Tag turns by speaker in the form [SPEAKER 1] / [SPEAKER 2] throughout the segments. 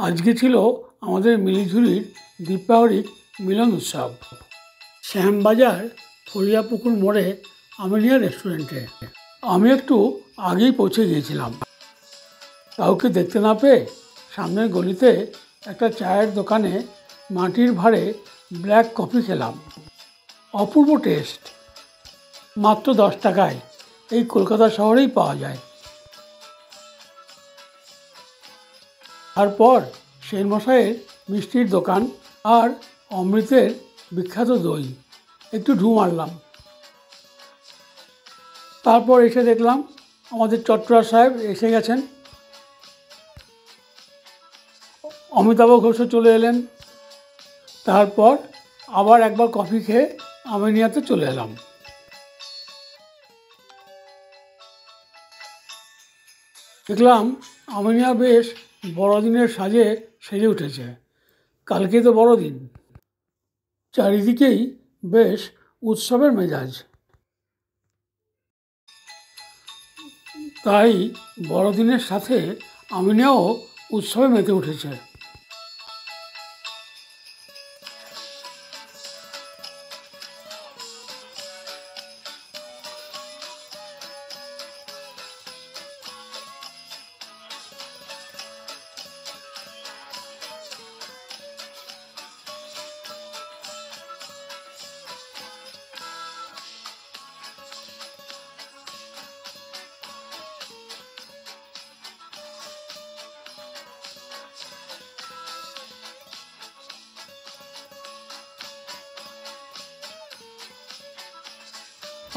[SPEAKER 1] আজকে ছিল আমাদের মিলিঝুরির দীপাবলির মিলন উৎসব। শ্যামবাজার ফরিয়াপুকুর মোড়ে আমিনিয়া রেস্টুরেন্টে। আমি একটু আগেই পৌঁছে গিয়েছিলাম। কাউকে দেখতে না পেয়ে সামনের গলিতে একটা চায়ের দোকানে মাটির ভাঁড়ে ব্ল্যাক কফি খেলাম। অপূর্ব টেস্ট। মাত্র 10 টাকায় এই কলকাতা শহরেই পাওয়া যায়। তারপর সেনমশাইয়ের মিষ্টির দোকান আর অমৃতের বিখ্যাত দই একটু ঢু মারলাম। তারপর এসে দেখলাম আমাদের চট্টরাজ সাহেব এসে গেছেন। অমিতাভ ঘোষও চলে এলেন। তারপর আবার একবার কফি খেয়ে আমিনিয়াতে চলে এলাম। দেখলাম আমিনিয়া বেশ বড়দিনের সাজে সেজে উঠেছে। কালকে তো বড়দিন। চারিদিকেই বেশ উৎসবের মেজাজ। তাই বড়দিনের সাথে আমিনিয়াও উৎসবে মেতে উঠেছে।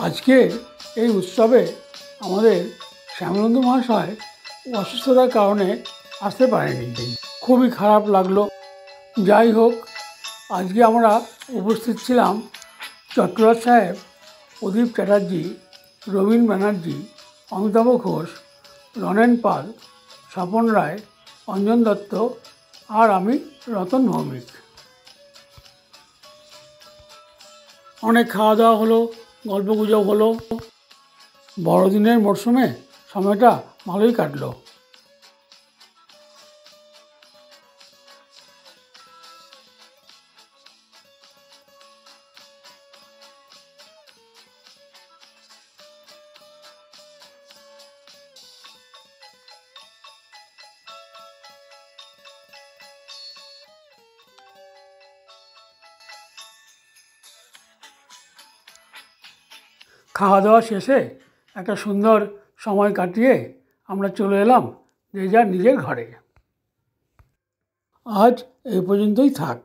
[SPEAKER 1] আজকের এই উৎসবে আমাদের শ্যামানন্দ মহাশয় অসুস্থতার কারণে আসতে পারেনি। খুবই খারাপ লাগলো। যাই হোক, আজকে আমরা উপস্থিত ছিলাম চট্টরাজ সাহেব, প্রদীপ চ্যাটার্জি, রবীন ব্যানার্জি, অমিতাভ ঘোষ, রনেন পাল, স্বপন রায়, অঞ্জন দত্ত আর আমি রতন ভৌমিক। অনেক খাওয়া দাওয়া হলো, গল্পগুজব হলো। বড়দিনের মরশুমে সময়টা ভালোই কাটলো। খাওয়া দাওয়া শেষে একটা সুন্দর সময় কাটিয়ে আমরা চলে এলাম যে যার নিজের ঘরে। আজ এই পর্যন্তই থাক।